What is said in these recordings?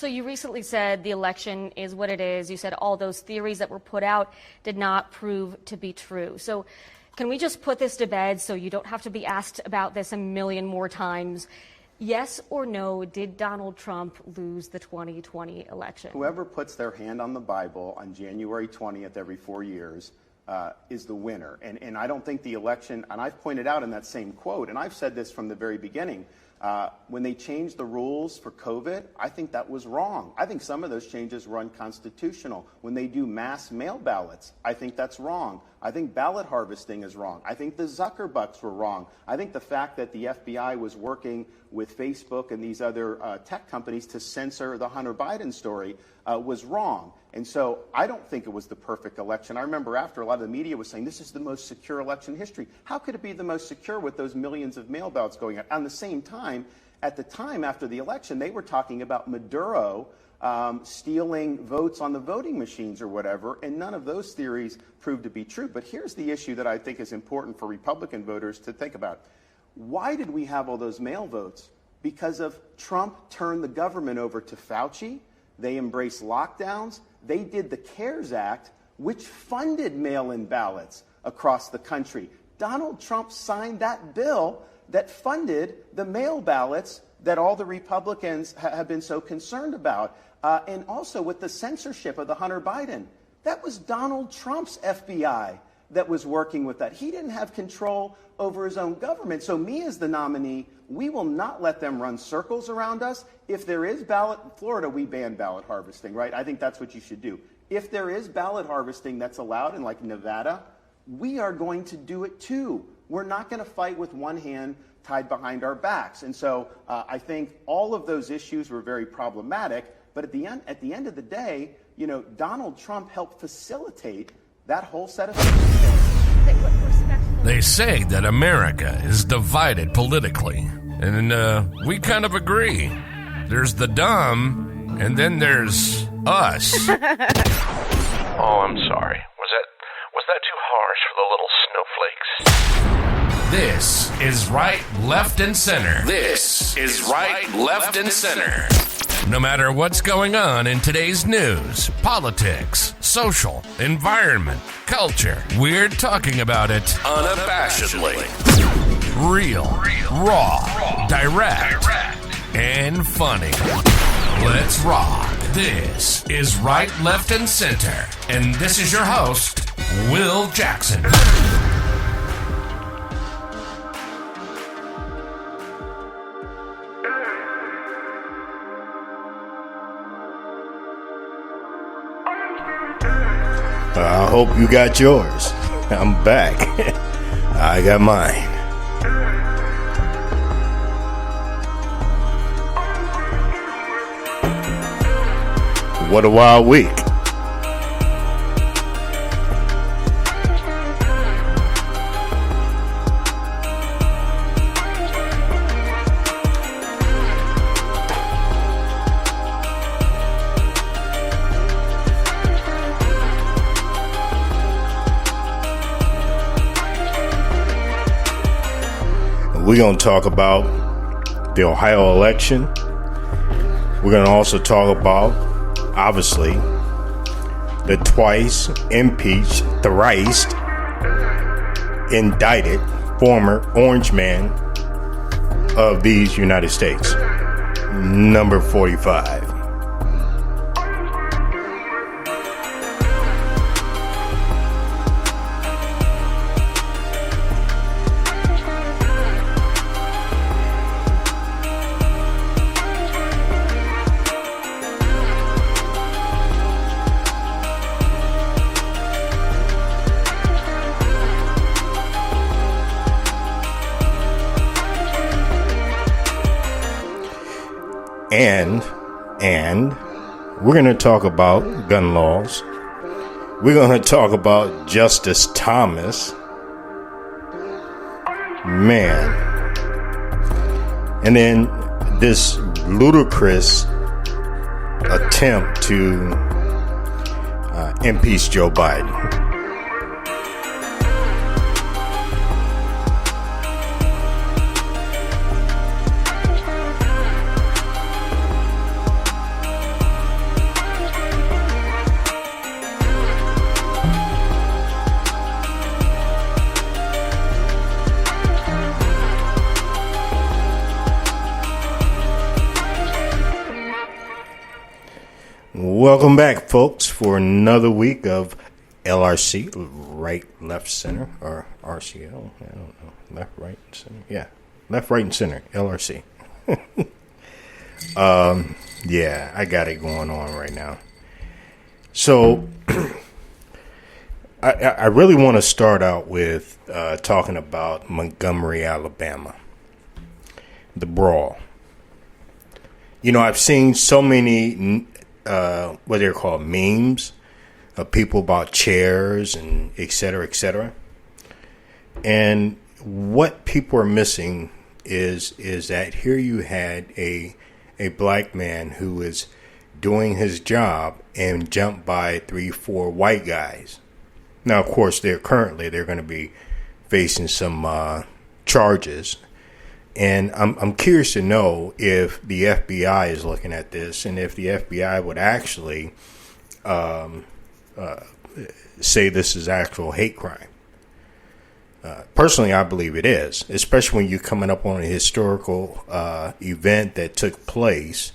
So you recently said the election is what it is. You said all those theories that were put out did not prove to be true. So can we just put this to bed so you don't have to be asked about this a million more times? Yes or no, did Donald Trump lose the 2020 election? Whoever puts their hand on the Bible on January 20th every 4 years is the winner. And I don't think the election, and I've pointed out in that same quote, and I've said this from the very beginning, when they changed the rules for COVID, I think that was wrong. I think some of those changes were unconstitutional. When they do mass mail ballots, I think that's wrong. I think ballot harvesting is wrong. I think the Zuckerbucks were wrong. I think the fact that the FBI was working with Facebook and these other tech companies to censor the Hunter Biden story was wrong. And so I don't think it was the perfect election. I remember after a lot of the media was saying this is the most secure election in history. How could it be the most secure with those millions of mail ballots going out? At the same time, after the election, they were talking about Maduro stealing votes on the voting machines or whatever, and none of those theories proved to be true. But here's the issue that I think is important for Republican voters to think about. Why did we have all those mail votes? Because of Trump turned the government over to Fauci. They embraced lockdowns. They did the CARES Act, which funded mail-in ballots across the country. Donald Trump signed that bill that funded the mail ballots that all the Republicans have been so concerned about. And also with the censorship of the Hunter Biden. That was Donald Trump's FBI that was working with that. He didn't have control over his own government. So me as the nominee, we will not let them run circles around us. If there is ballot, Florida, we ban ballot harvesting, right? I think that's what you should do. If there is ballot harvesting that's allowed in like Nevada, we are going to do it too. We're not going to fight with one hand tied behind our backs. And so I think all of those issues were very problematic. But at the end of the day, you know, Donald Trump helped facilitate that whole set of things. They say that America is divided politically, and we kind of agree. There's the dumb, and then there's us. Oh, I'm sorry. Was that too harsh for the little snowflakes? This is Right, Left, and Center. This is Right, Left, and Center. No matter what's going on in today's news, politics, social, environment, culture, we're talking about it unabashedly. Real, raw, direct, and funny. Let's rock. This is Right, Left, and Center. And this is your host, Will Jackson. I hope you got yours. I'm back. I got mine. What a wild week. We're going to talk about the Ohio election. We're going to also talk about, obviously, the twice impeached, thrice indicted former orange man of these United States, number 45. And we're going to talk about gun laws. We're going to talk about Justice Thomas. Man. And then this ludicrous attempt to impeach Joe Biden. Welcome back, folks, for another week of LRC, right, left, center, or RCL. I don't know. Left, right, center. Yeah, left, right, and center, LRC. Yeah, I got it going on right now. So, I really want to start out with talking about Montgomery, Alabama, the brawl. You know, I've seen so many, what they're called, memes of people about chairs and et cetera, et cetera. And what people are missing is that here you had a black man who was doing his job and jumped by 3-4 white guys. Now, of course, they're going to be facing some charges. And I'm curious to know if the FBI is looking at this and if the FBI would actually say this is actual hate crime. Personally, I believe it is, especially when you're coming up on a historical event that took place.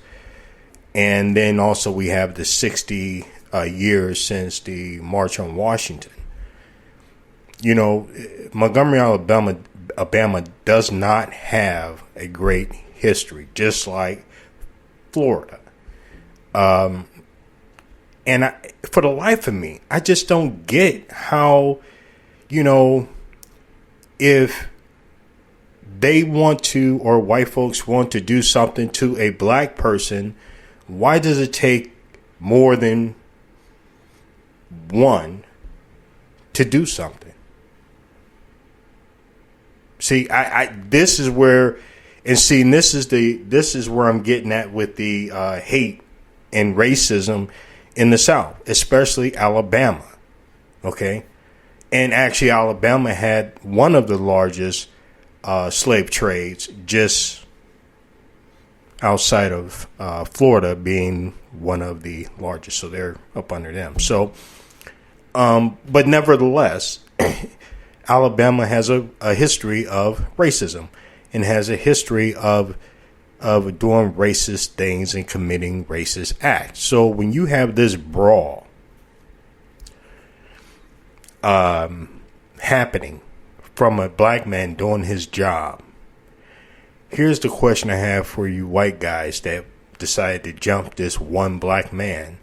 And then also we have the 60 years since the March on Washington. You know, Montgomery, Alabama does not have a great history, just like Florida. And for the life of me, I just don't get how, you know, if they want to, or white folks want to do something to a black person, why does it take more than one to do something? See, this is where, and see, this is where I'm getting at with the hate and racism in the South, especially Alabama. Okay. And actually, Alabama had one of the largest slave trades, just outside of Florida being one of the largest. So they're up under them. So, but nevertheless, Alabama has a history of racism and has a history of doing racist things and committing racist acts. So when you have this brawl happening from a black man doing his job, here's the question I have for you white guys that decided to jump this one black man.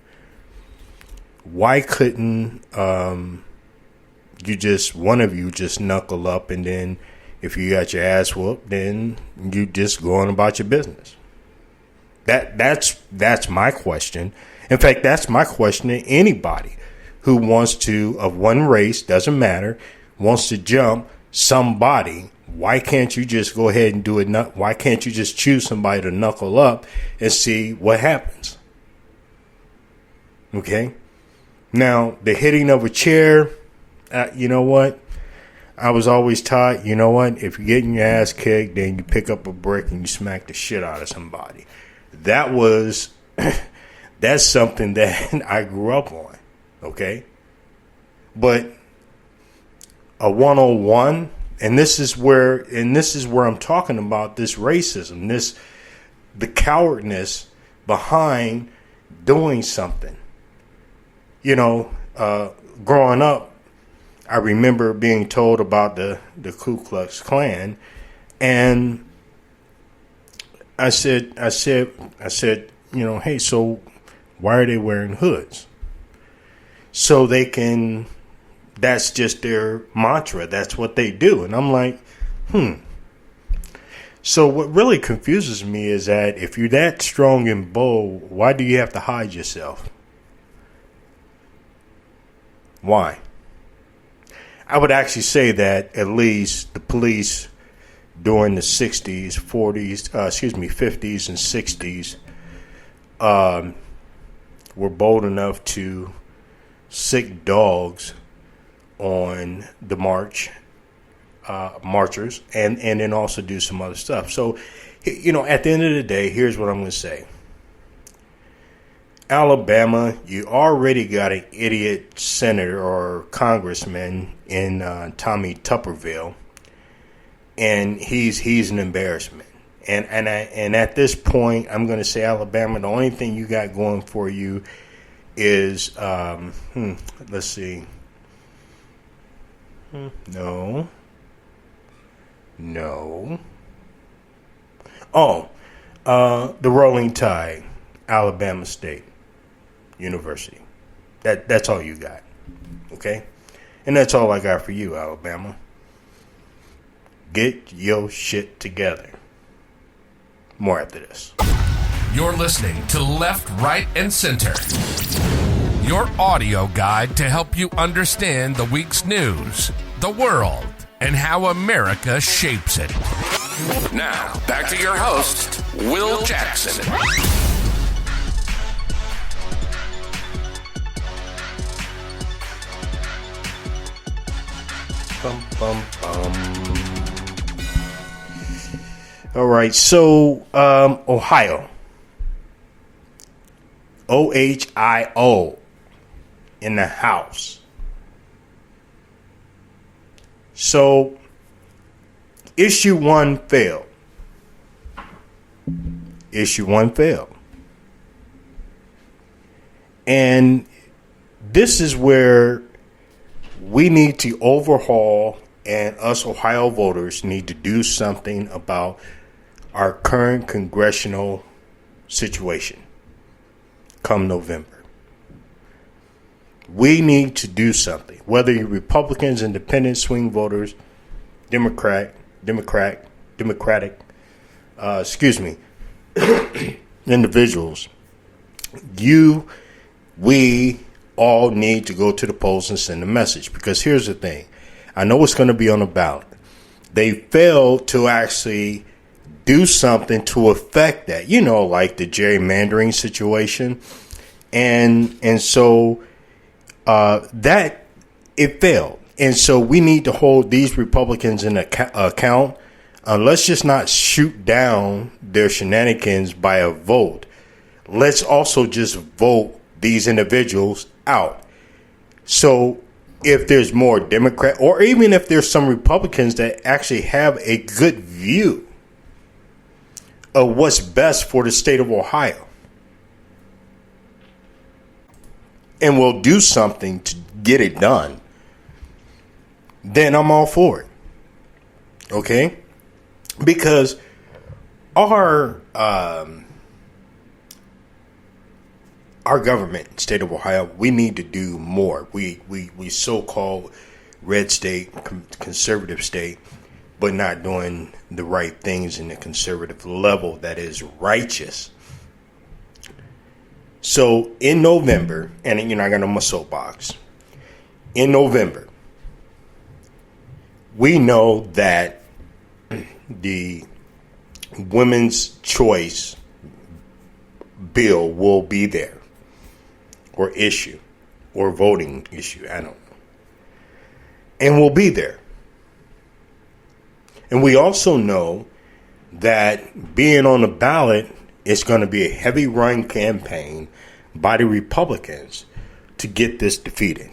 Why couldn't one of you just knuckle up, and then if you got your ass whooped, then you just go on about your business? That's my question. In fact, that's my question to anybody who wants to, of one race, doesn't matter, wants to jump somebody. Why can't you just go ahead and do it? Why can't you just choose somebody to knuckle up and see what happens? Okay. Now, the hitting of a chair, you know what? I was always taught, you know what? If you're getting your ass kicked, then you pick up a brick and you smack the shit out of somebody. That's something that I grew up on. Okay. But a 101, and this is where I'm talking about this racism, the cowardness behind doing something. You know, growing up, I remember being told about the Ku Klux Klan, and I said, you know, hey, so why are they wearing hoods? So they can, that's just their mantra. That's what they do. And I'm like, So what really confuses me is that if you're that strong and bold, why do you have to hide yourself? Why? I would actually say that at least the police during the 50s and 60s, were bold enough to sick dogs on the marchers, and then also do some other stuff. So, you know, at the end of the day, here's what I'm going to say. Alabama, you already got an idiot senator or congressman in Tommy Tuberville, and he's an embarrassment. And at this point, I'm going to say, Alabama, the only thing you got going for you is, let's see. No. Oh, the Rolling Tide, Alabama State University. That's all you got. Okay? And that's all I got for you, Alabama. Get your shit together. More after this. You're listening to Left, Right, and Center, your audio guide to help you understand the week's news, the world, and how America shapes it. Now, back to your host, Will Jackson. All right, so Ohio. OHIO in the house. So, issue 1 failed. Issue 1 failed. And this is where we need to overhaul, and us Ohio voters need to do something about our current congressional situation come November. We need to do something, whether you're Republicans, independent, swing voters, Democratic, individuals. We all need to go to the polls and send a message, because here's the thing. I know it's going to be on the ballot. They failed to actually do something to affect that, like the gerrymandering situation. And so that it failed. And so we need to hold these Republicans in account. Let's just not shoot down their shenanigans by a vote. Let's also just vote these individuals out. So if there's more Democrat, or even if there's some Republicans that actually have a good view of what's best for the state of Ohio, and will do something to get it done, then I'm all for it. Okay? Because our government, state of Ohio, we need to do more. We so-called red state, conservative state, but not doing the right things in the conservative level that is righteous. So in November, and I got on my soapbox. In November, we know that the women's choice bill will be there, or issue, or voting issue, I don't know. And will be there. And we also know that being on the ballot is going to be a heavy run campaign by the Republicans to get this defeated.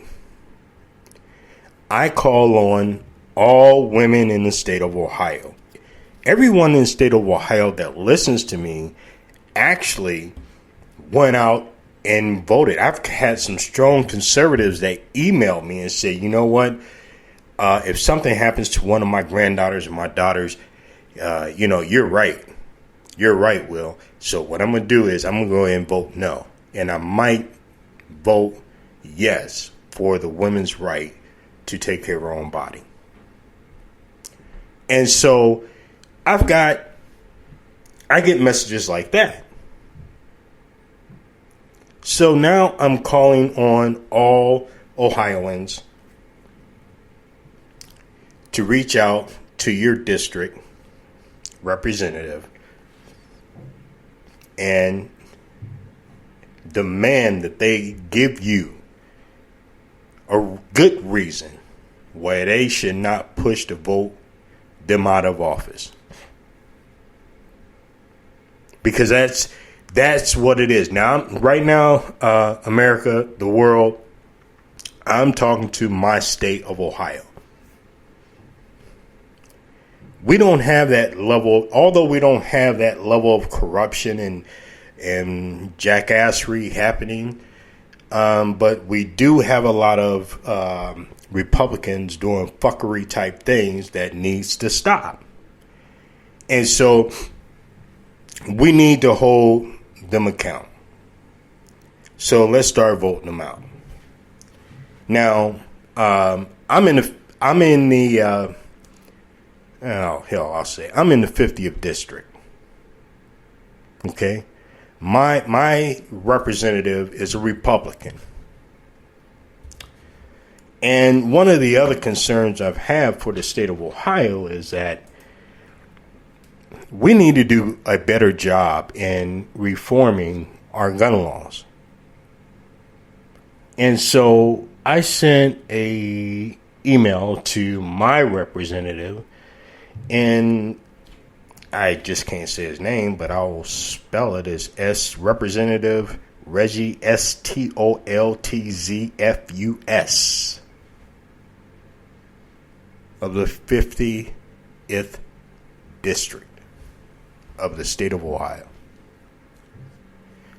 I call on all women in the state of Ohio. Everyone in the state of Ohio that listens to me actually went out and voted. I've had some strong conservatives that emailed me and say, you know what? If something happens to one of my granddaughters or my daughters, you're right. You're right, Will. So what I'm going to do is I'm going to go ahead and vote no. And I might vote yes for the women's right to take care of her own body. And so I get messages like that. So now I'm calling on all Ohioans to reach out to your district representative and demand that they give you a good reason why they should not push to vote them out of office. Because that's what it is. Now, right now, America, the world, I'm talking to my state of Ohio. We don't have that level, although we don't have that level of corruption and jackassery happening. But we do have a lot of Republicans doing fuckery type things that needs to stop. And so we need to hold them account. So let's start voting them out. Now, I'm in the 50th district. Okay. My representative is a Republican. And one of the other concerns I've had for the state of Ohio is that we need to do a better job in reforming our gun laws. And so I sent a email to my representative, and I just can't say his name, but I'll spell it as Representative Reggie Stoltzfus of the 50th district of the state of Ohio.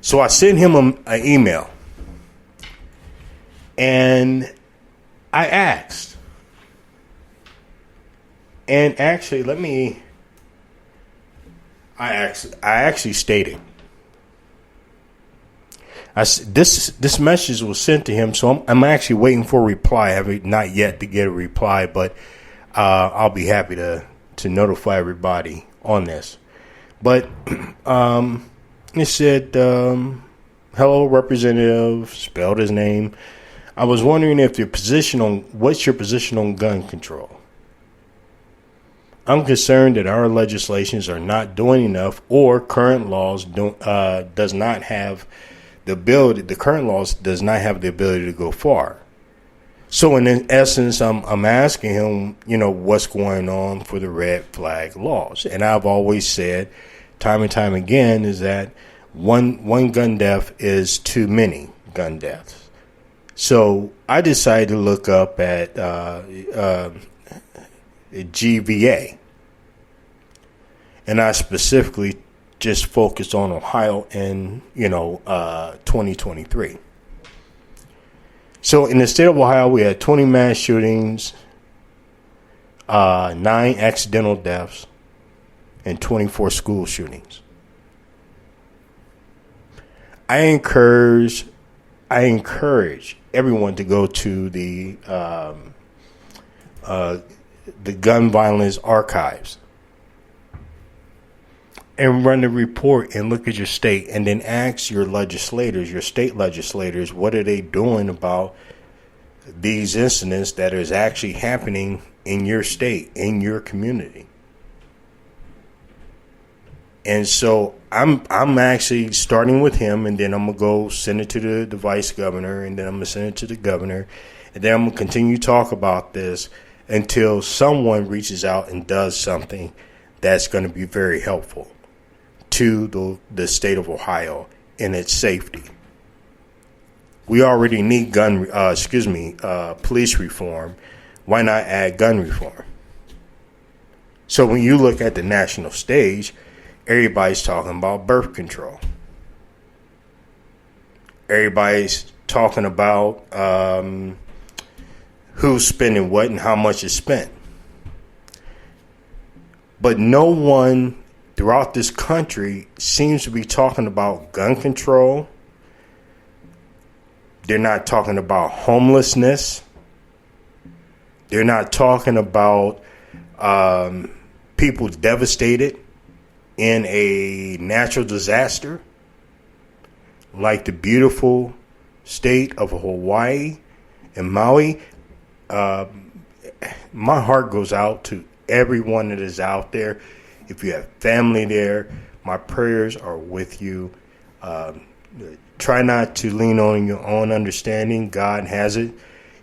So I sent him an email, and I asked, and actually, I actually stated, this message was sent to him, so I'm actually waiting for a reply. I have not yet to get a reply, but I'll be happy to notify everybody on this. But it said, "Hello, Representative," spelled his name. I was wondering what's your position on gun control? I'm concerned that our legislations are not doing enough, or current laws does not have the ability. The current laws does not have the ability to go far. So in essence, I'm asking him, what's going on for the red flag laws. And I've always said, time and time again, is that one gun death is too many gun deaths. So I decided to look up at GVA, and I specifically just focused on Ohio in 2023. So in the state of Ohio, we had 20 mass shootings, 9 accidental deaths, and 24 school shootings. I encourage everyone to go to the gun violence archives and run the report and look at your state, and then ask your state legislators, what are they doing about these incidents that is actually happening in your state, in your community. And so I'm actually starting with him, and then I'm going to go send it to the vice governor, and then I'm going to send it to the governor, and then I'm going to continue to talk about this until someone reaches out and does something that's going to be very helpful to the state of Ohio and its safety. We already need police reform. Why not add gun reform? So when you look at the national stage, everybody's talking about birth control. Everybody's talking about who's spending what and how much is spent. But no one throughout this country seems to be talking about gun control. They're not talking about homelessness. They're not talking about people devastated in a natural disaster like the beautiful state of Hawaii and Maui. My heart goes out to everyone that is out there. If you have family there, my prayers are with you. Try not to lean on your own understanding. God has it.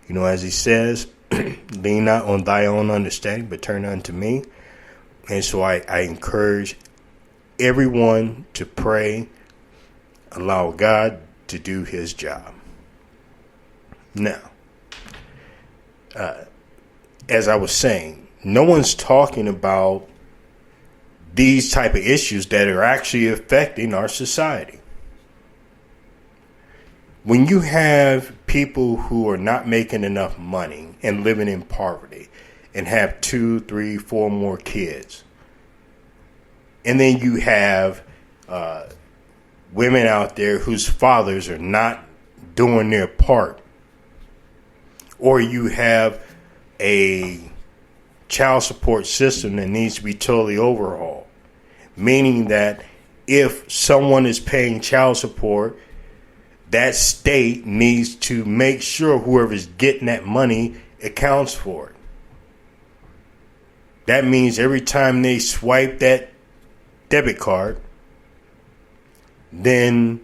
As he says, lean not on thy own understanding, but turn unto me. And so I encourage everyone to pray, allow God to do his job. Now, as I was saying, no one's talking about these type of issues that are actually affecting our society. when you have people who are not making enough money and living in poverty and have 2, 3, 4 more kids, and then you have women out there whose fathers are not doing their part, or you have a child support system that needs to be totally overhauled, meaning that if someone is paying child support, that state needs to make sure whoever's getting that money accounts for it. That means every time they swipe that debit card, then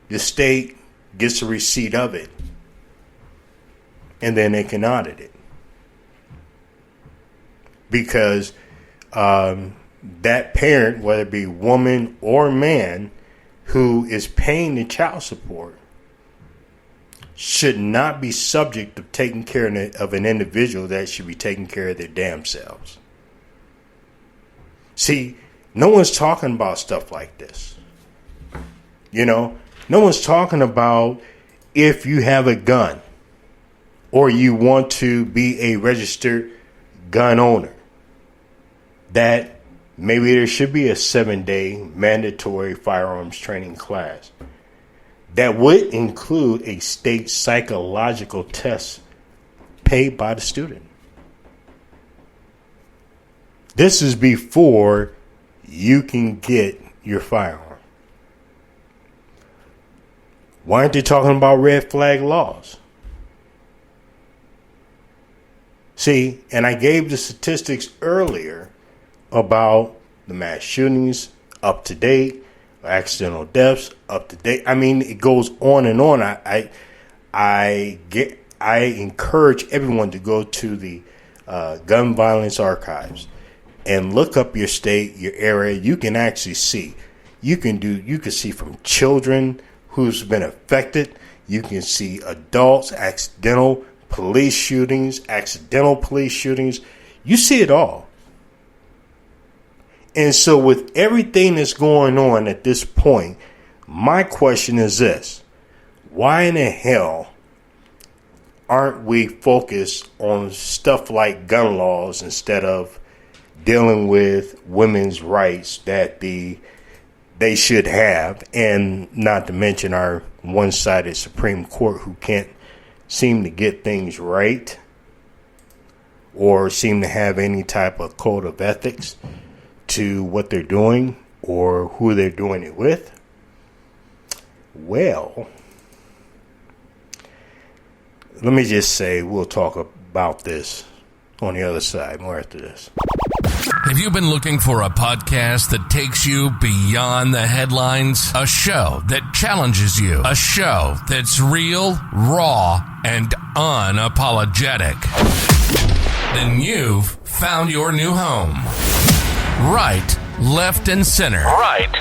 the state gets a receipt of it, and then they can audit it. Because that parent, whether it be woman or man, who is paying the child support should not be subject to taking care of an individual that should be taking care of their damn selves. See, no one's talking about stuff like this. You know, no one's talking about if you have a gun or you want to be a registered gun owner, that maybe there should be a 7-day mandatory firearms training class that would include a state psychological test paid by the student. This is before you can get your firearm. Why aren't they talking about red flag laws? See, and I gave the statistics earlier about the mass shootings up to date, accidental deaths up to date. I mean, it goes on and on. I encourage everyone to go to the gun violence archives and look up your state, your area. You can actually see. You can see from children who's been affected. You can see adults, accidental police shootings. You see it all. And so with everything that's going on at this point, my question is this: why in the hell aren't we focused on stuff like gun laws instead of dealing with women's rights that they should have, and not to mention our one-sided Supreme Court who can't seem to get things right or seem to have any type of code of ethics to what they're doing or who they're doing it with? Well, let me just say we'll talk about this on the other side more after this. Have you been looking for a podcast that takes you beyond the headlines? A show that challenges you. A show that's real, raw, and unapologetic. Then you've found your new home. Right, left, and center. Right,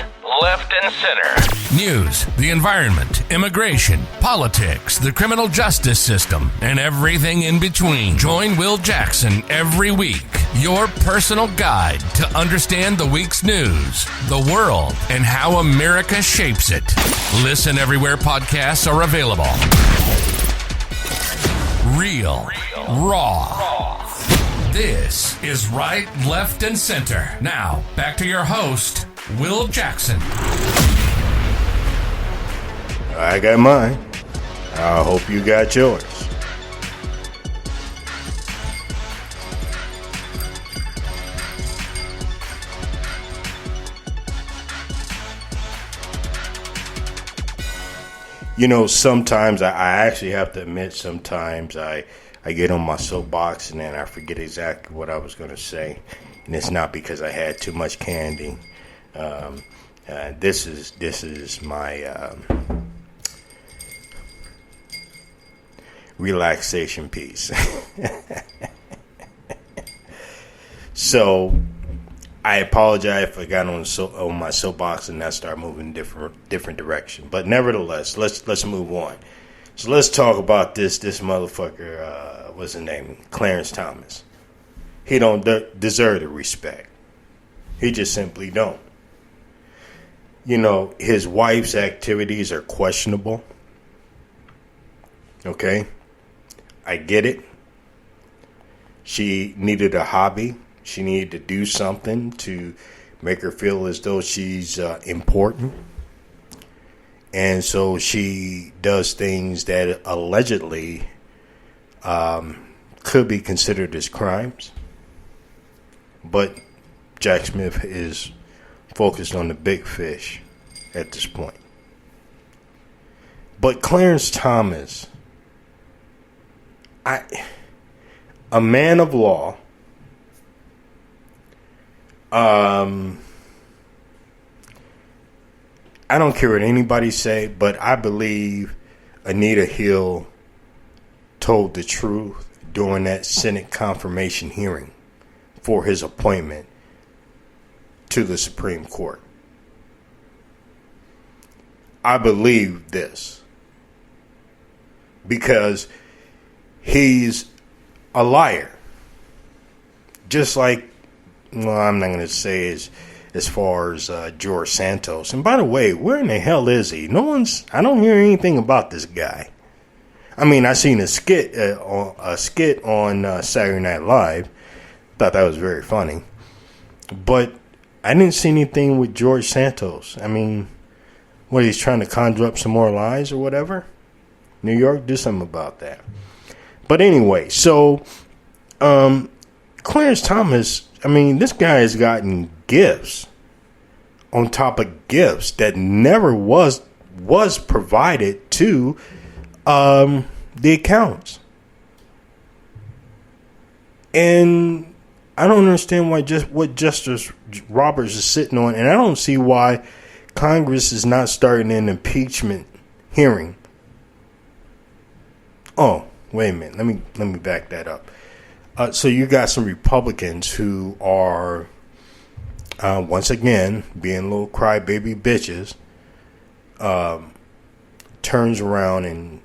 left, and center. News, the environment, immigration, politics, the criminal justice system, and everything in between. Join Will Jackson every week, your personal guide to understand the week's news, the world, and how America shapes it. Listen everywhere podcasts are available. Real, raw. This is Right, Left, and Center. Now, back to your host, Will Jackson. I got mine. I hope you got yours. You know, sometimes I actually have to admit, sometimes I get on my soapbox and then I forget exactly what I was going to say. And it's not because I had too much candy. This is my relaxation piece. So I apologize if I got on my soapbox and I started moving different direction. But nevertheless, let's move on. So let's talk about this motherfucker. What's his name? Clarence Thomas. He don't deserve the respect. He just simply don't. You know, his wife's activities are questionable. Okay? I get it. She needed a hobby. She needed to do something to make her feel as though she's important. And so she does things that allegedly could be considered as crimes. But Jack Smith is focused on the big fish at this point. But Clarence Thomas, a man of law, I don't care what anybody say, but I believe Anita Hill told the truth during that Senate confirmation hearing for his appointment to the Supreme Court. I believe this because he's a liar. Just like, well, I'm not going to say as far as George Santos. And by the way, where in the hell is he? I don't hear anything about this guy. I mean, I seen a skit on Saturday Night Live. Thought that was very funny. But I didn't see anything with George Santos. I mean, what, he's trying to conjure up some more lies or whatever? New York, do something about that. But anyway, so Clarence Thomas, I mean, this guy has gotten gifts on top of gifts that never was provided to the accounts. And I don't understand what Justice Roberts is sitting on, and I don't see why Congress is not starting an impeachment hearing. Oh, wait a minute. Let me back that up. So you got some Republicans who are once again being little crybaby bitches. Turns around and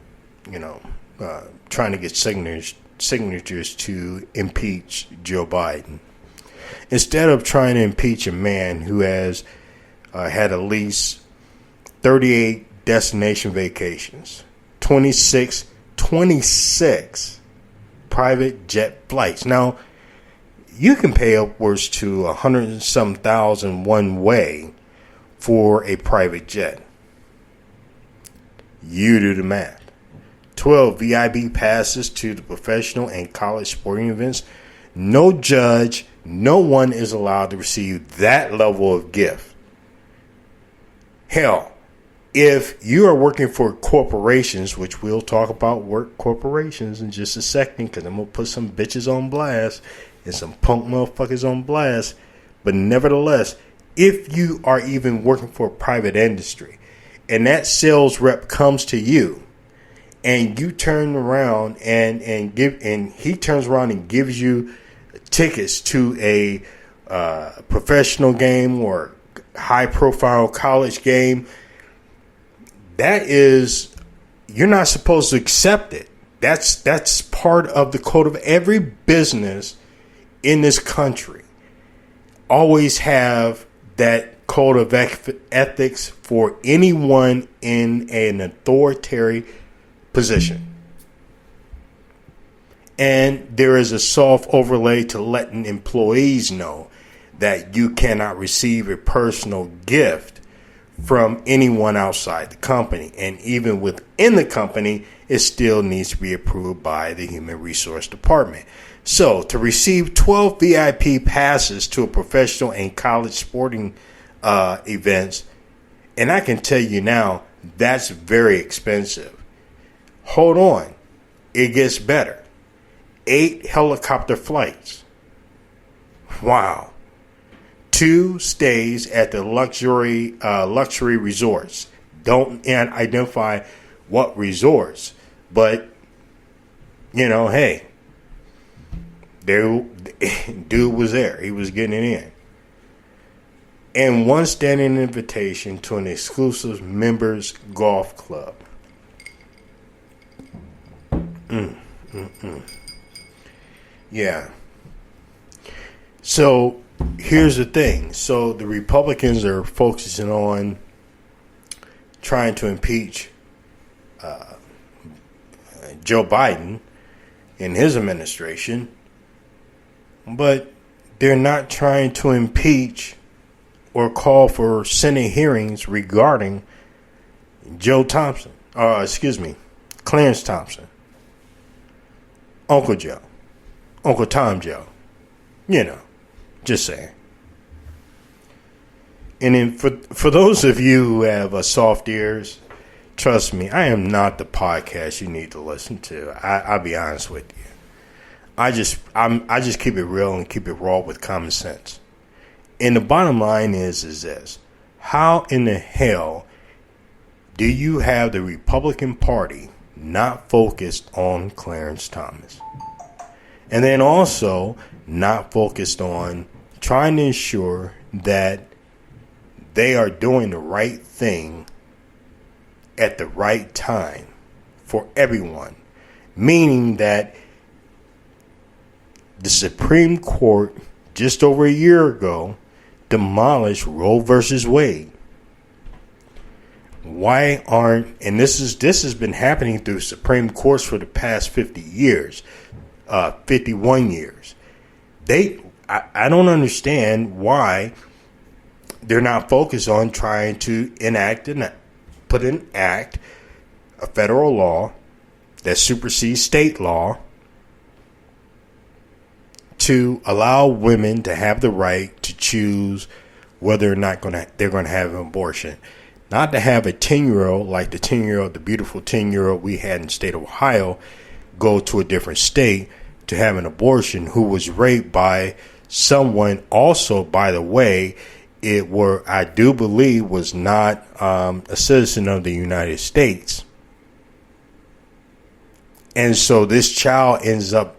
trying to get signatures to impeach Joe Biden, instead of trying to impeach a man who has had at least 38 destination vacations, 26 private jet flights. Now, you can pay upwards to $100 and some thousand one way for a private jet. You do the math. 12 VIP passes to the professional and college sporting events. No judge, no one is allowed to receive that level of gift. Hell, if you are working for corporations, which we'll talk about work corporations in just a second, because I'm going to put some bitches on blast and some punk motherfuckers on blast. But nevertheless, if you are even working for a private industry and that sales rep comes to you and you turn around and he turns around and gives you tickets to a professional game or high profile college game, you're not supposed to accept it. That's part of the code of every business in this country. Always have that code of ethics for anyone in an authoritarian position. And there is a soft overlay to letting employees know that you cannot receive a personal gift from anyone outside the company. And even within the company, it still needs to be approved by the Human Resource Department. So to receive 12 VIP passes to a professional and college sporting events, and I can tell you now, that's very expensive. Hold on. It gets better. 8 helicopter flights. Wow. 2 stays at the luxury resorts. Don't identify what resorts, but hey, dude was there. He was getting it in. And 1 standing invitation to an exclusive members golf club. Yeah. So here's the thing. So the Republicans are focusing on trying to impeach Joe Biden and his administration, but they're not trying to impeach or call for Senate hearings regarding Clarence Thompson, Uncle Joe, Uncle Tom Joe, just saying. And then for those of you who have soft ears, trust me, I am not the podcast you need to listen to. I'll be honest with you. I just keep it real and keep it raw with common sense. And the bottom line is this: how in the hell do you have the Republican Party not focused on Clarence Thomas, and then also not focused on trying to ensure that they are doing the right thing at the right time for everyone? Meaning that the Supreme Court just over a year ago demolished Roe versus Wade. Why aren't, and this has been happening through Supreme Courts for the past 51 years. I don't understand why they're not focused on trying to put an act, a federal law that supersedes state law, to allow women to have the right to choose whether or not they're going to have an abortion. Not to have a 10-year-old like the beautiful 10-year-old we had in the state of Ohio, go to a different state to have an abortion, who was raped by someone also, by the way, I do believe was not a citizen of the United States. And so this child ends up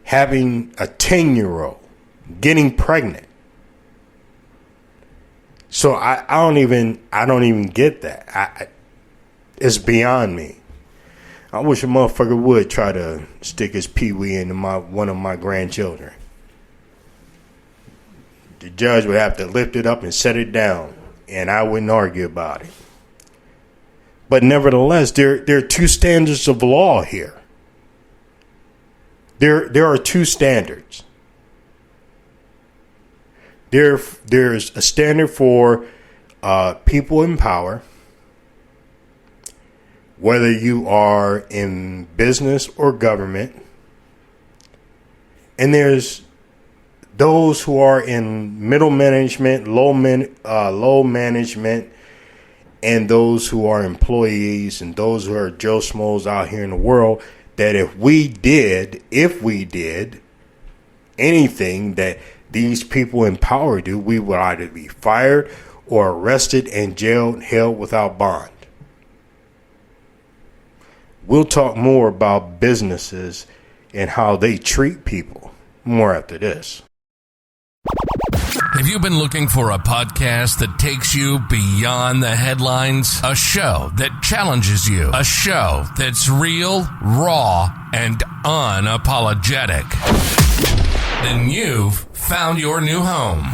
having a 10-year-old getting pregnant. So I don't even get that. It's beyond me. I wish a motherfucker would try to stick his pee-wee into one of my grandchildren. The judge would have to lift it up and set it down, and I wouldn't argue about it. But nevertheless, there are two standards of law here. There are two standards. There's a standard for people in power, whether you are in business or government, and there's those who are in middle management, low management, and those who are employees and those who are Joe Schmoes out here in the world, that if we did anything that these people in power do, we would either be fired or arrested and jailed, held without bond. We'll talk more about businesses and how they treat people more after this. Have you been looking for a podcast that takes you beyond the headlines? A show that challenges you. A show that's real, raw, and unapologetic. Then you've found your new home.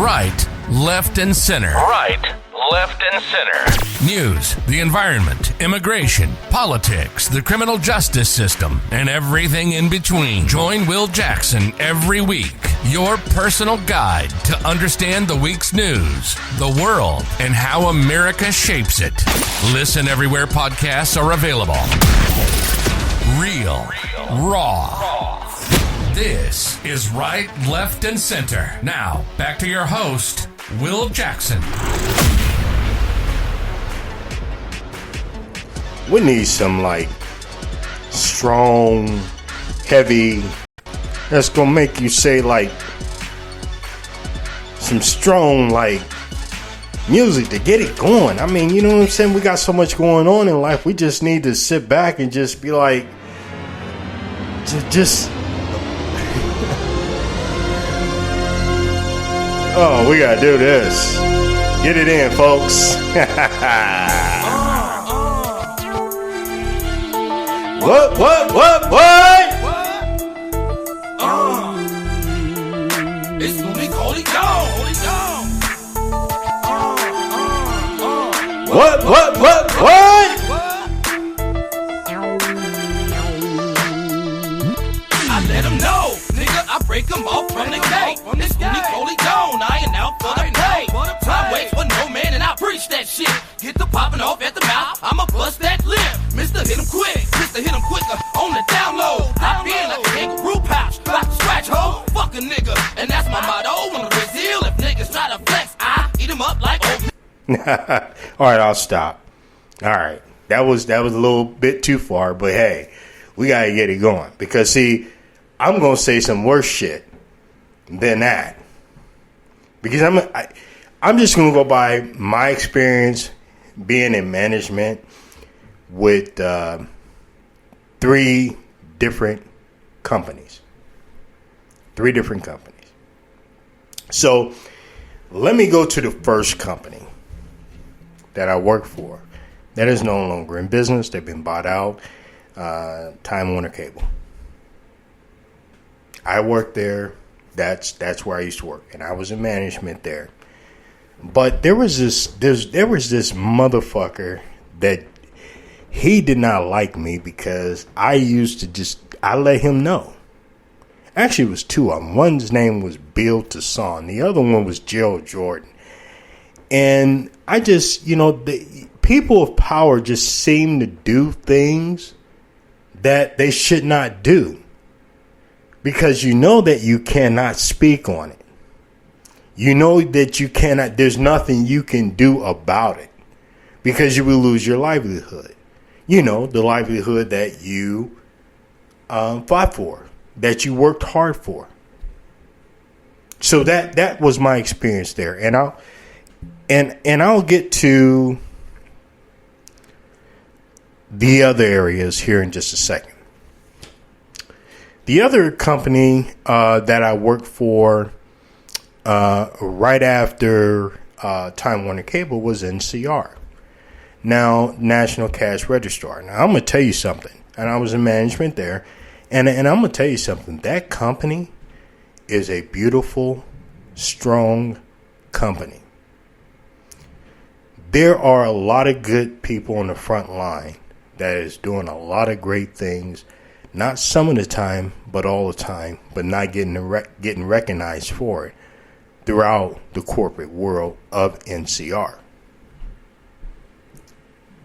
Right, left, and center. Right, left, and center. News, the environment, immigration, politics, the criminal justice system, and everything in between. Join Will Jackson every week, your personal guide to understand the week's news, the world, and how America shapes it. Listen everywhere podcasts are available. Real, raw. This is Right, Left, and Center. Now, back to your host, Will Jackson. We need some strong, heavy, that's gonna make you say some strong music to get it going. I mean, you know what I'm saying? We got so much going on in life. We just need to sit back and just be just oh, we gotta do this. Get it in, folks. What? It's Monique Holy Dog. What? from the gate. It's Nicole Gone, I ain't out for the pay. I wait for no man and I preach that shit. Get the popping off at the mouth, I'ma bust that lip. Mr. Hit 'em quick, Mr. Hit 'em quicker on the download. I feel like a kangaroo pouch, like a scratch hole. Fuck a nigga, and that's my motto. On Brazil, if niggas try to flex, I eat 'em up like old. All right, I'll stop. All right, that was a little bit too far, but hey, we gotta get it going because see, I'm gonna say some worse shit than that because I'm just gonna go by my experience being in management with 3 different companies. 3 different companies. So let me go to the first company that I work for. That is no longer in business. They've been bought out. Time Warner Cable. I worked there. That's where I used to work, and I was in management there. But there was this motherfucker that he did not like me because I let him know. Actually, it was 2 of them. One's name was Bill Tasson. The other one was Gerald Jordan. And I just, the people of power just seem to do things that they should not do. Because you know that you cannot speak on it. You know that you cannot, there's nothing you can do about it. Because you will lose your livelihood. The livelihood that you fought for. That you worked hard for. So that was my experience there. And I'll get to the other areas here in just a second. The other company that I worked for right after Time Warner Cable was NCR. Now, National Cash Registrar. Now, I'm going to tell you something. And I was in management there. And I'm going to tell you something. That company is a beautiful, strong company. There are a lot of good people on the front line that is doing a lot of great things. Not some of the time, but all the time. But not getting recognized for it throughout the corporate world of NCR.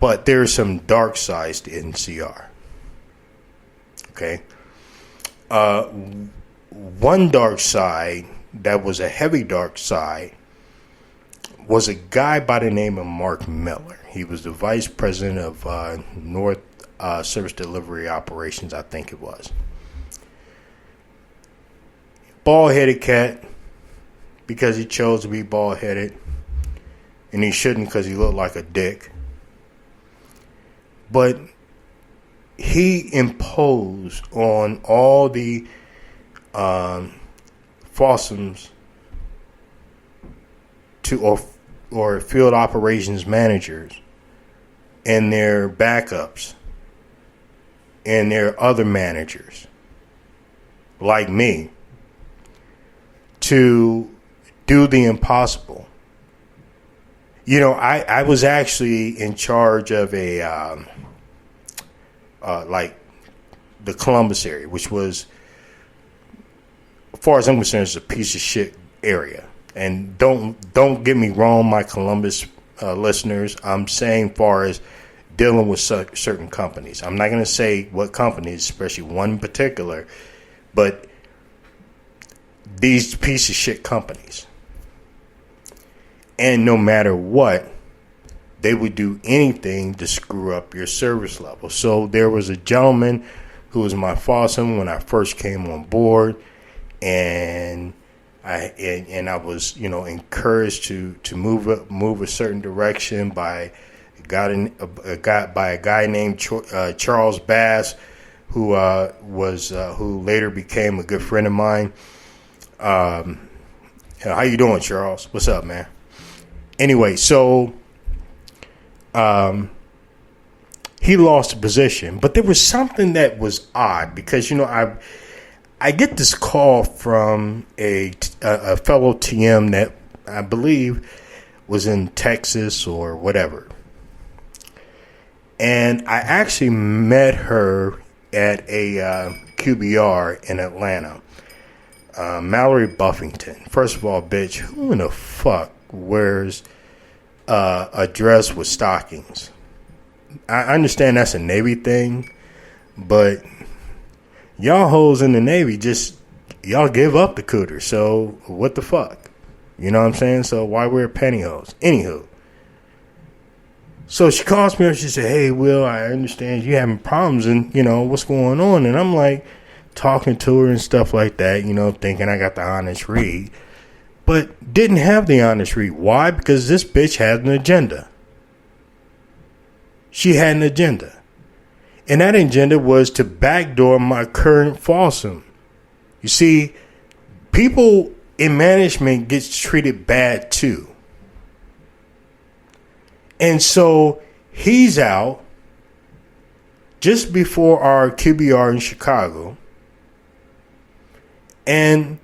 But there's some dark sides to NCR. Okay. One dark side that was a heavy dark side was a guy by the name of Mark Miller. He was the vice president of North Service Delivery Operations, I think it was. Bald-headed cat because he chose to be bald-headed, and he shouldn't because he looked like a dick. But he imposed on all the fossums or field operations managers and their backups and their other managers like me to do the impossible. I was actually in charge of a like the Columbus area, which was, as far as I'm concerned, is a piece of shit area. And don't get me wrong, my Columbus listeners. I'm saying far as dealing with certain companies. I'm not going to say what companies, especially one in particular, but these piece of shit companies. And no matter what, they would do anything to screw up your service level. So there was a gentleman who was my fossum when I first came on board, and I was encouraged to move a certain direction by a guy named Charles Bass, who later became a good friend of mine. How you doing, Charles? What's up, man? Anyway, so he lost the position, but there was something that was odd because I get this call from a fellow TM that I believe was in Texas or whatever, and I actually met her at a QBR in Atlanta. Mallory Buffington. First of all, bitch, who in the fuck wears a dress with stockings? I understand that's a Navy thing, but y'all hoes in the Navy y'all give up the cooter. So what the fuck? You know what I'm saying? So why wear pantyhose? Anywho. So she calls me up. She said, hey, Will, I understand you having problems and, what's going on? And I'm like talking to her and stuff like that, thinking I got the honest read. But didn't have the honest read. Why? Because this bitch had an agenda. She had an agenda. And that agenda was to backdoor my current foursome. You see, people in management gets treated bad too. And so he's out just before our QBR in Chicago. And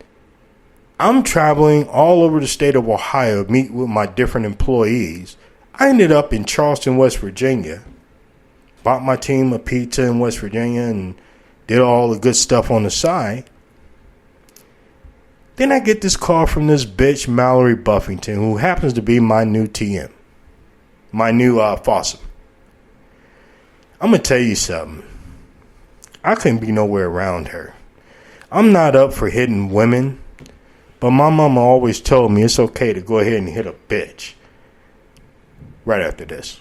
I'm traveling all over the state of Ohio to meet with my different employees. I ended up in Charleston, West Virginia. Bought my team a pizza in West Virginia and did all the good stuff on the side. Then I get this call from this bitch, Mallory Buffington, who happens to be my new TM. My new foursome. I'm going to tell you something. I couldn't be nowhere around her. I'm not up for hitting women, but my mama always told me it's okay to go ahead and hit a bitch. Right after this.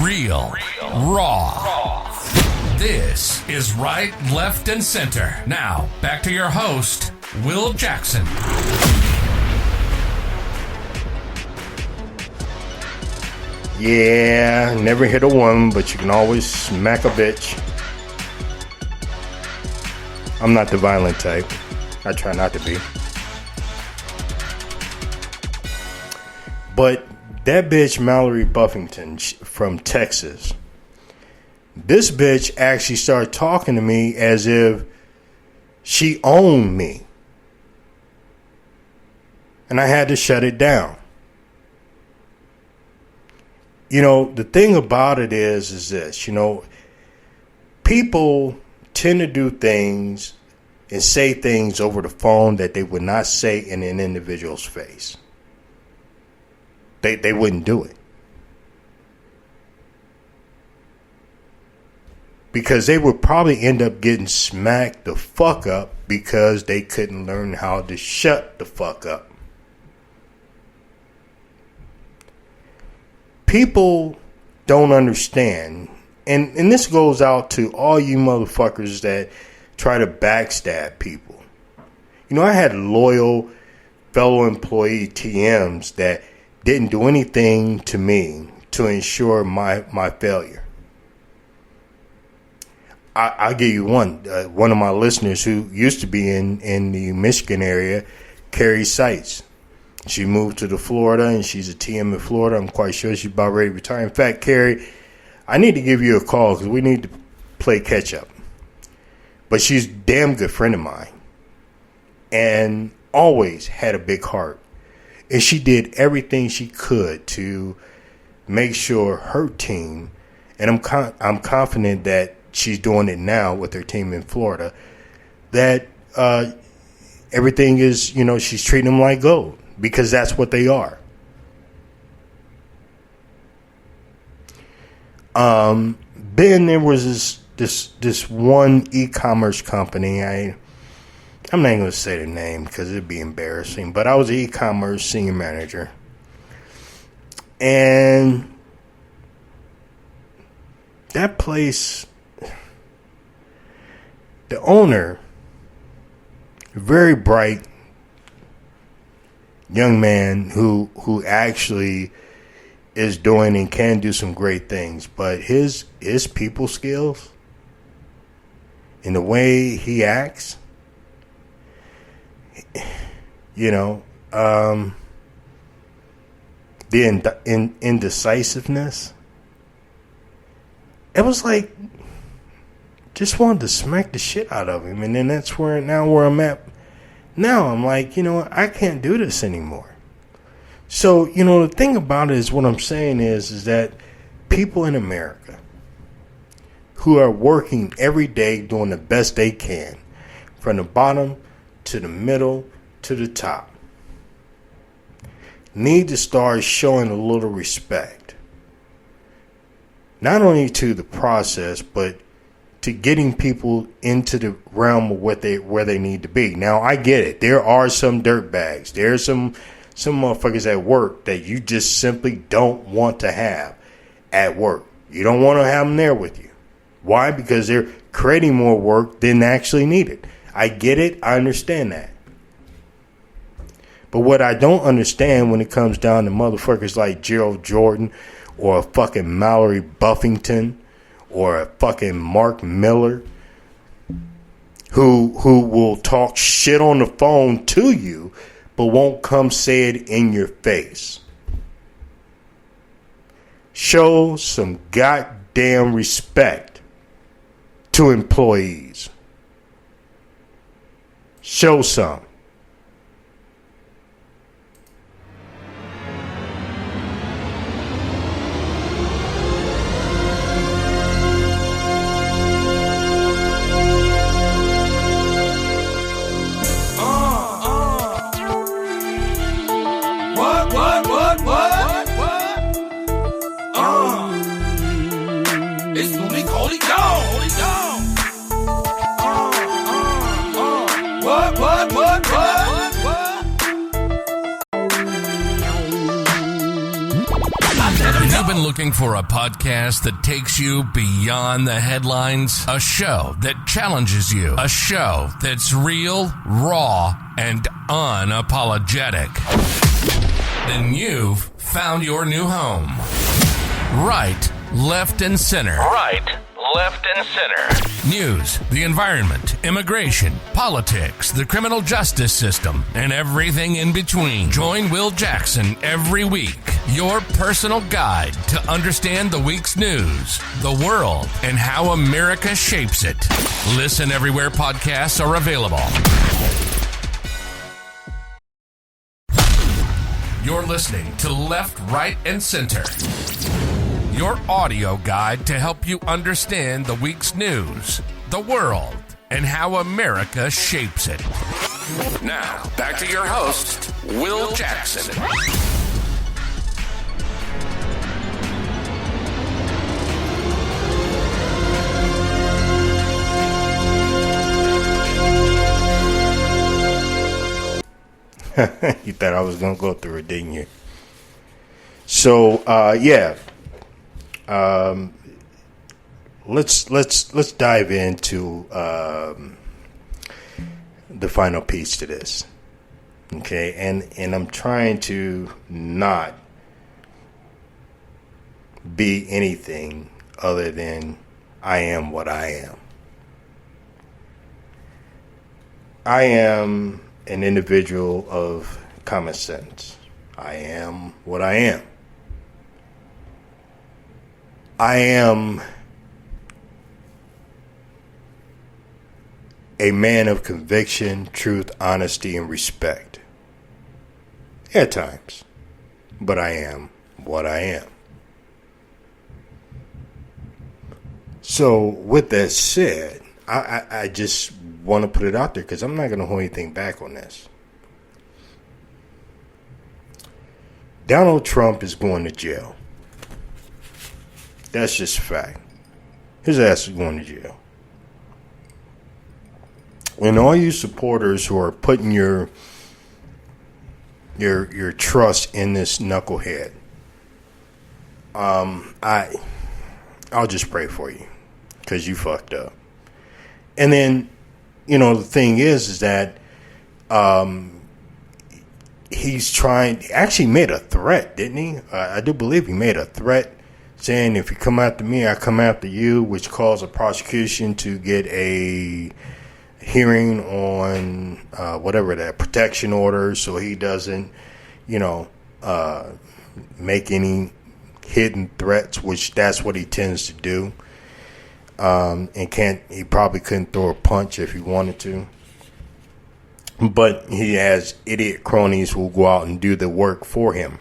Real, raw. This is Right, Left, and Center. Now, back to your host, Will Jackson. Yeah, never hit a woman, but you can always smack a bitch. I'm not the violent type. I try not to be. But that bitch, Mallory Buffington from Texas, this bitch actually started talking to me as if she owned me. And I had to shut it down. The thing about it is this, people tend to do things and say things over the phone that they would not say in an individual's face. They wouldn't do it. Because they would probably end up getting smacked the fuck up because they couldn't learn how to shut the fuck up. People don't understand, and this goes out to all you motherfuckers that try to backstab people. I had loyal fellow employee TMs that didn't do anything to me to ensure my failure. I'll give you one. One of my listeners who used to be in the Michigan area, Carrie Seitz. She moved to Florida, and she's a TM in Florida. I'm quite sure she's about ready to retire. In fact, Carrie, I need to give you a call because we need to play catch-up. But she's a damn good friend of mine and always had a big heart. And she did everything she could to make sure her team, and I'm confident that she's doing it now with her team in Florida, that everything is, she's treating them like gold. Because that's what they are. Then there was this one e-commerce company. I'm not going to say the name because it'd be embarrassing. But I was an e-commerce senior manager. And that place, the owner, very bright young man who actually is doing and can do some great things, but his people skills and the way he acts, the indecisiveness, it was like just wanted to smack the shit out of him. And then that's where I'm at. Now I'm like, I can't do this anymore. So, the thing about it is what I'm saying is that people in America who are working every day doing the best they can from the bottom to the middle to the top, need to start showing a little respect. Not only to the process, but to getting people into the realm of where they need to be. Now, I get it. There are some dirtbags. There's some motherfuckers at work that you just simply don't want to have at work. You don't want to have them there with you. Why? Because they're creating more work than actually needed. I get it. I understand that. But what I don't understand when it comes down to motherfuckers like Gerald Jordan or a fucking Mallory Buffington or a fucking Mark Miller who will talk shit on the phone to you but won't come say it in your face. Show some goddamn respect to employees. Show some. It's Looney Coley Gone. What? You've been looking for a podcast that takes you beyond the headlines, a show that challenges you, a show that's real, raw, and unapologetic. Then you've found your new home. Right, left, and center. Right, left, and center. News, the environment, immigration, politics, the criminal justice system, and everything in between. Join Will Jackson every week, your personal guide to understand the week's news, the world, and how America shapes it. Listen everywhere podcasts are available. You're listening to Left, Right, and Center, your audio guide to help you understand the week's news, the world, and how America shapes it. Now, back to your host, Will Jackson. You thought I was gonna go through it, didn't you? So, let's dive into the final piece to this. Okay, and I'm trying to not be anything other than I am what I am. I am an individual of common sense. I am what I am. I am a man of conviction, truth, honesty, and respect. At times. But I am what I am. So, with that said, I just want to put it out there because I'm not going to hold anything back on this. Donald Trump is going to jail. That's just a fact. His ass is going to jail. And all you supporters who are putting your trust in this knucklehead, I'll just pray for you because you fucked up. And then, the thing is that he's actually made a threat, didn't he? I do believe he made a threat saying if you come after me, I come after you, which caused a prosecution to get a hearing on whatever that protection order so he doesn't, make any hidden threats, which that's what he tends to do. He probably couldn't throw a punch if he wanted to. But he has idiot cronies who will go out and do the work for him.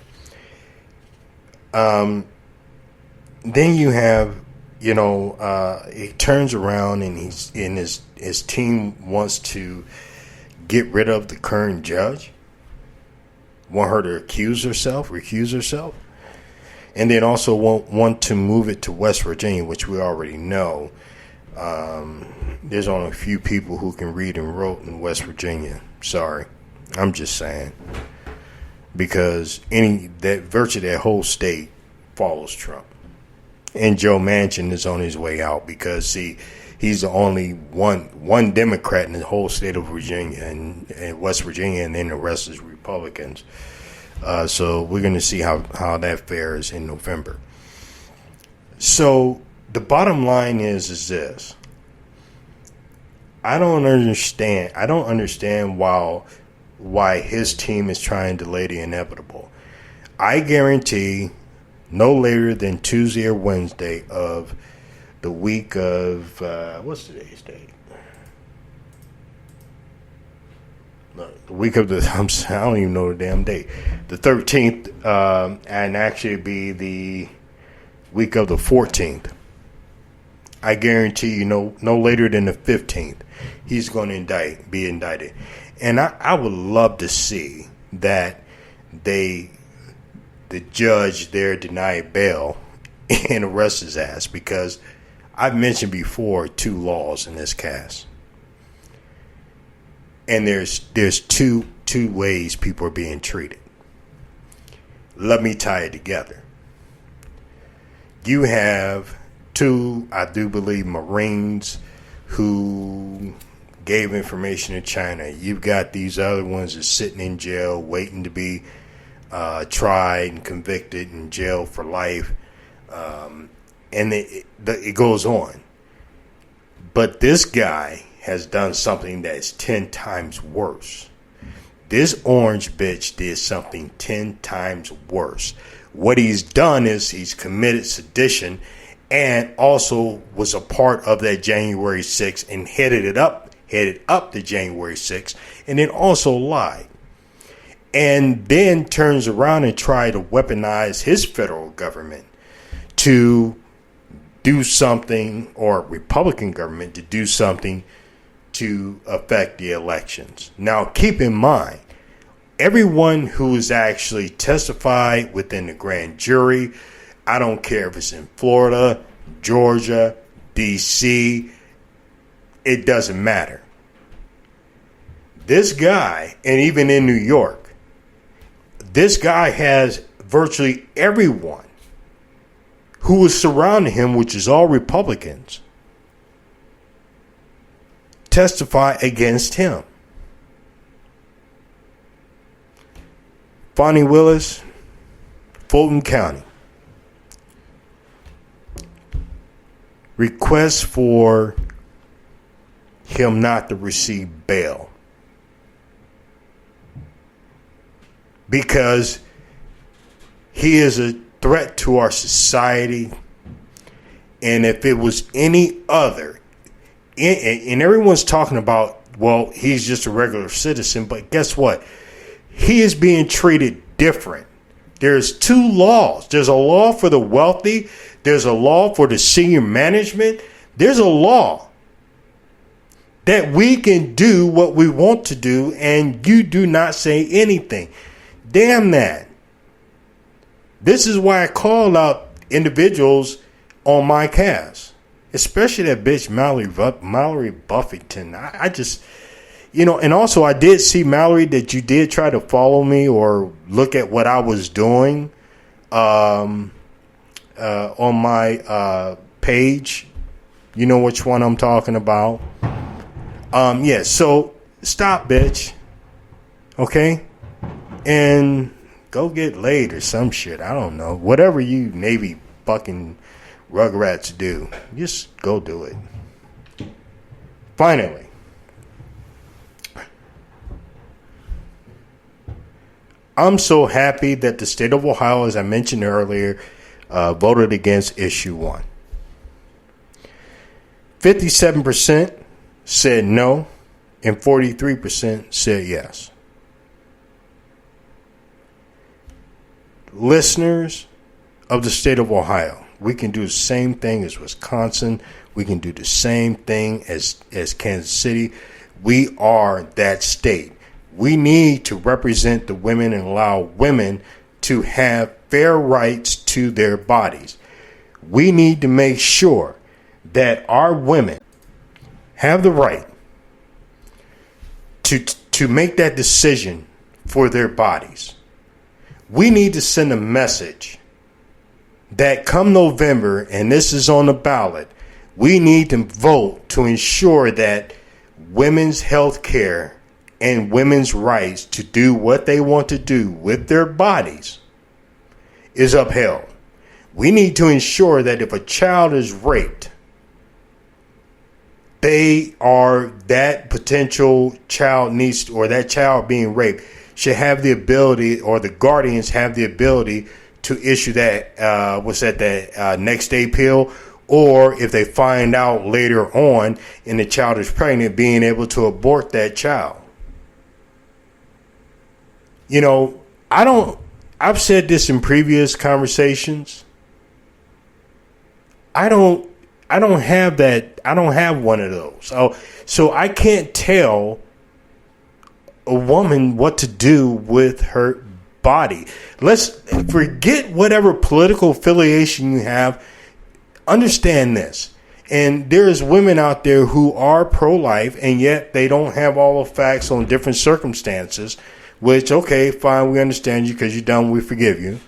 Then you have he turns around and his team wants to get rid of the current judge, want her to recuse herself, and then also want to move it to West Virginia, which we already know. There's only a few people who can read and write in West Virginia. Sorry, I'm just saying, because virtually that whole state follows Trump, and Joe Manchin is on his way out because he's the only one Democrat in the whole state of Virginia and West Virginia, and then the rest is Republicans. So we're going to see how that fares in November. So the bottom line is this. I don't understand why his team is trying to delay the inevitable. I guarantee no later than Tuesday or Wednesday of the week of, what's today's date? The week of I don't even know the damn date. The 13th, and actually be the week of the 14th. I guarantee you no later than the 15th, he's going to be indicted. And I would love to see that the judge there denied bail and arrest his ass, because I've mentioned before 2 laws in this cast. And there's two ways people are being treated. Let me tie it together. You have 2, I do believe, Marines who gave information to China. You've got these other ones that's sitting in jail waiting to be tried and convicted in jail for life. And it goes on. But this guy has done something that's 10 times worse. This orange bitch did something 10 times worse. What he's done is he's committed sedition and also was a part of that January 6th and headed up to January 6th, and then also lied. And then turns around and tried to weaponize his federal government to do something, or Republican government to do something to affect the elections. Now, keep in mind, everyone who is actually testified within the grand jury, I don't care if it's in Florida, Georgia, D.C., it doesn't matter. This guy, and even in New York, this guy has virtually everyone who was surrounding him, which is all Republicans, testify against him. Fonnie Willis, Fulton County. Request for him not to receive bail, because he is a threat to our society. And if it was any other, and everyone's talking about, well, he's just a regular citizen, but guess what? He is being treated different. There's 2 laws. There's a law for the wealthy. There's a law for the senior management. There's a law that we can do what we want to do, and you do not say anything. Damn that. This is why I call out individuals on my cast, especially that bitch Mallory Buffington. I just, and also I did see, Mallory, that you did try to follow me or look at what I was doing on my page. You know which one I'm talking about. Yeah, so stop, bitch. Okay? And go get laid or some shit. I don't know. Whatever you Navy fucking Rugrats do, just go do it. Finally, I'm so happy that the state of Ohio, as I mentioned earlier, voted against issue 1. 57% said no, and 43% said yes. Listeners of the state of Ohio, We can do the same thing as Wisconsin. We can do the same thing as Kansas City. We are that state. We need to represent the women and allow women to have fair rights to their bodies. We need to make sure that our women have the right to make that decision for their bodies. We need to send a message that come November, and this is on the ballot, we need to vote to ensure that women's health care and women's rights to do what they want to do with their bodies is upheld. We need to ensure that if a child is raped, that potential child needs, or that child being raped should have the ability, or the guardians have the ability to issue that, next day pill, or if they find out later on and the child is pregnant, being able to abort that child. You know, I've said this in previous conversations. I don't have that. I don't have one of those. So I can't tell a woman what to do with her body. Let's forget whatever political affiliation you have. Understand this. And there's women out there who are pro-life, and yet they don't have all the facts on different circumstances, which, okay, fine, we understand you because you're dumb, we forgive you.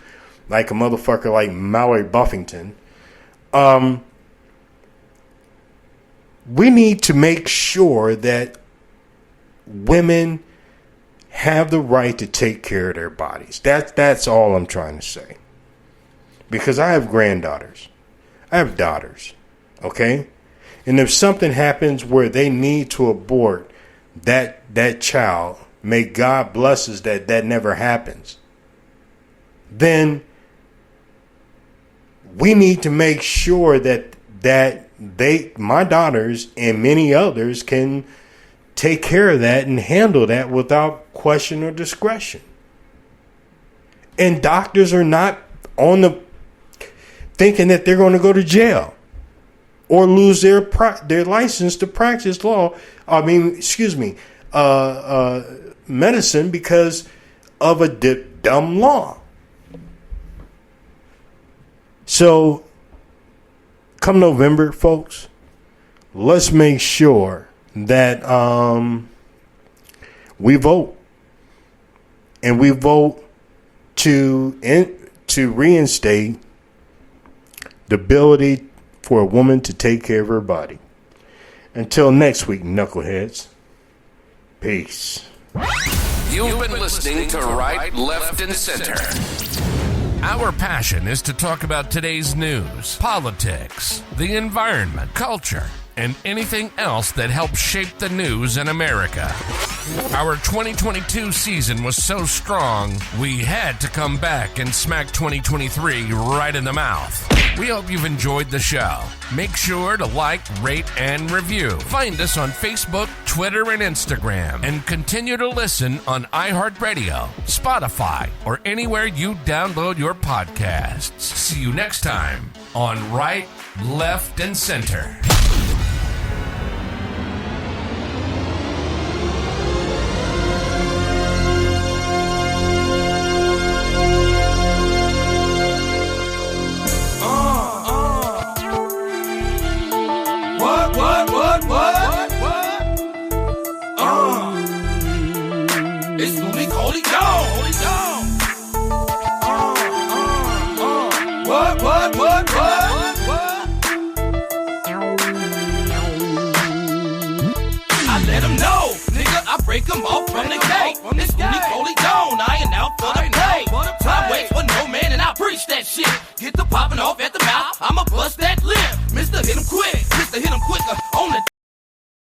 Like a motherfucker like Mallory Buffington. We need to make sure that women have the right to take care of their bodies. That's all I'm trying to say. Because I have granddaughters. I have daughters. Okay? And if something happens where they need to abort that child, may God bless us that never happens, then we need to make sure that my daughters and many others can take care of that and handle that without question or discretion. And doctors are not thinking that they're going to go to jail or lose their license to practice medicine because of a dumb law. So come November, folks, let's make sure that we vote, and we vote to reinstate the ability for a woman to take care of her body. Until next week, knuckleheads. Peace. You've been listening to Right, Left, and Center. Our passion is to talk about today's news, politics, the environment, culture, and anything else that helps shape the news in America. Our 2022 season was so strong, we had to come back and smack 2023 right in the mouth. We hope you've enjoyed the show. Make sure to like, rate, and review. Find us on Facebook, Twitter, and Instagram. And continue to listen on iHeartRadio, Spotify, or anywhere you download your podcasts. See you next time on Right, Left, and Center. It's Looney Coley Gone. What? I let him know, nigga, I break him off from the gate. It's Looney Coley Gone, I ain't out for the pay. Time waits for no man, and I preach that shit. Get the popping off at the mouth, I'ma bust that lip. Mr. Hit him quick, Mr. Hit him quicker.